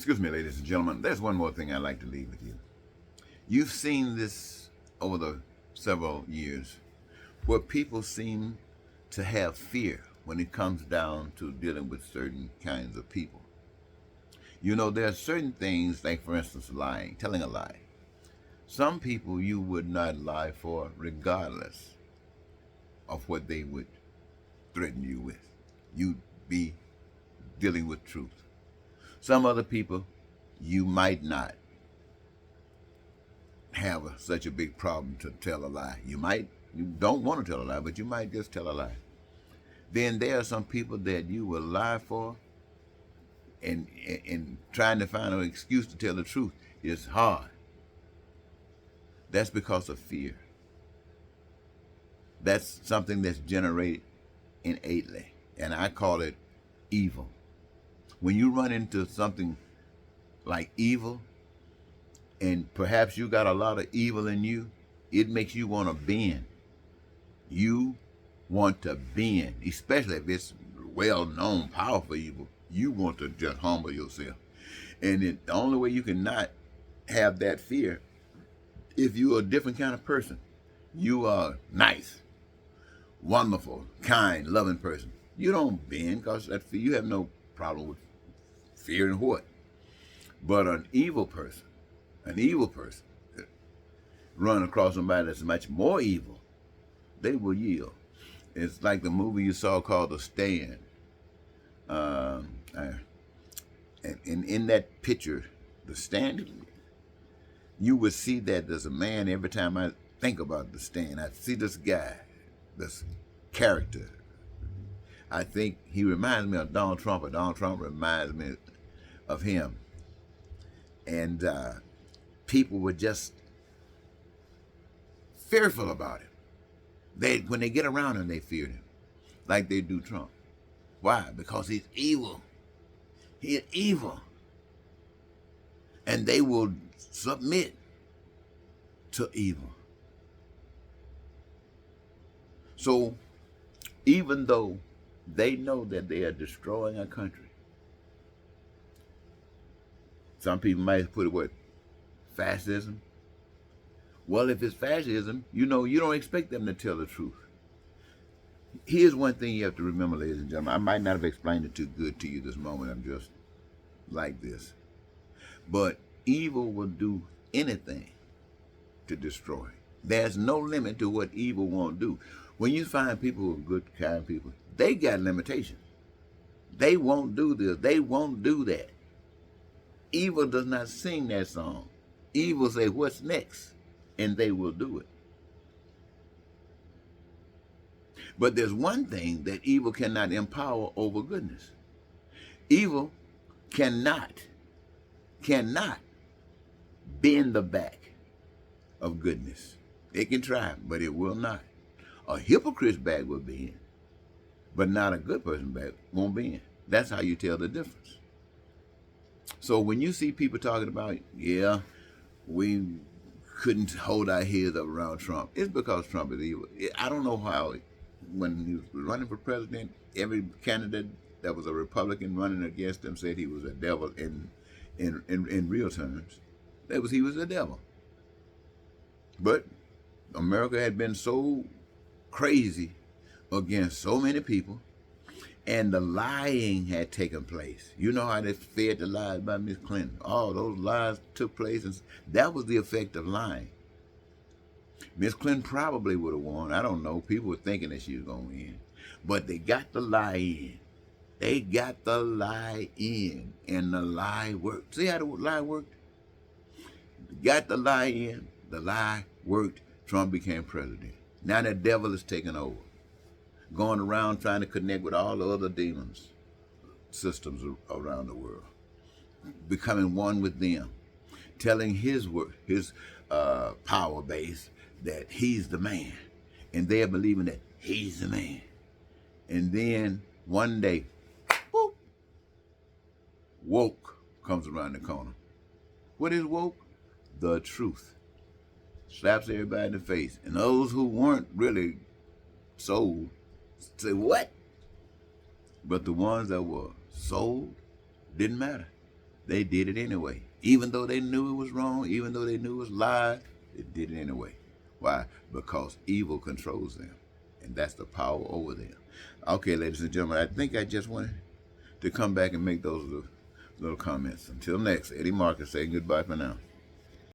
Excuse me, ladies and gentlemen. There's one more thing I'd like to leave with you. You've seen this over the several years where people seem to have fear when it comes down to dealing with certain kinds of people. You know, there are certain things, like for instance, lying, telling a lie. Some people you would not lie for regardless of what they would threaten you with. You'd be dealing with truth. Some other people you might not have such a big problem to tell a lie. You don't want to tell a lie, but you might just tell a lie. Then there are some people that you will lie for, and trying to find an excuse to tell the truth is hard. That's because of fear. That's something that's generated innately, and I call it evil. When you run into something like evil, and perhaps you got a lot of evil in you, it makes you want to bend. You want to bend, especially if it's well-known, powerful evil. You want to just humble yourself. And the only way you can not have that fear, if you're a different kind of person, you are nice, wonderful, kind, loving person. You don't bend because that fear, you have no problem with fear and what. But an evil person run across somebody that's much more evil, they will yield. It's like the movie you saw called The Stand. And in that picture, The Stand, you would see that there's a man. Every time I think about The Stand, I see this guy, this character. I think he reminds me of Donald Trump, or Donald Trump reminds me of him. And people were just fearful about him. When they get around him, they feared him, like they do Trump. Why? Because he's evil. He is evil. And they will submit to evil. So even though they know that they are destroying a country, some people might put it what? Fascism? Well, if it's fascism, you don't expect them to tell the truth. Here's one thing you have to remember, ladies and gentlemen. I might not have explained it too good to you this moment. I'm just like this. But evil will do anything to destroy. There's no limit to what evil won't do. When you find people who are good, kind people, they got limitations. They won't do this. They won't do that. Evil does not sing that song. Evil say, what's next? And they will do it. But there's one thing that evil cannot empower over goodness. Evil cannot bend the back of goodness. It can try, but it will not. A hypocrite's back will bend, but not a good person's back won't bend. That's how you tell the difference. So when you see people talking about, yeah, we couldn't hold our heads up around Trump, it's because Trump is evil. I don't know how, when he was running for president, every candidate that was a Republican running against him said he was a devil in real terms. He was a devil. But America had been so crazy against so many people, and the lying had taken place. You know how they fed the lies by Miss Clinton. All those lies took place, and that was the effect of lying. Miss Clinton probably would have won. I don't know. People were thinking that she was going to win. But they got the lie in. They got the lie in, and the lie worked. See how the lie worked? Got the lie in, the lie worked, Trump became president. Now the devil is taking over, going around trying to connect with all the other demons, systems around the world, becoming one with them, telling his power base that he's the man, and they're believing that he's the man. And then one day, whoop, woke comes around the corner. What is woke? The truth. Slaps everybody in the face. And those who weren't really sold say, what? But the ones that were sold didn't matter. They did it anyway. Even though they knew it was wrong, even though they knew it was lies, they did it anyway. Why? Because evil controls them. And that's the power over them. Okay, ladies and gentlemen, I think I just wanted to come back and make those little comments. Until next, Eddie Marcus saying goodbye for now.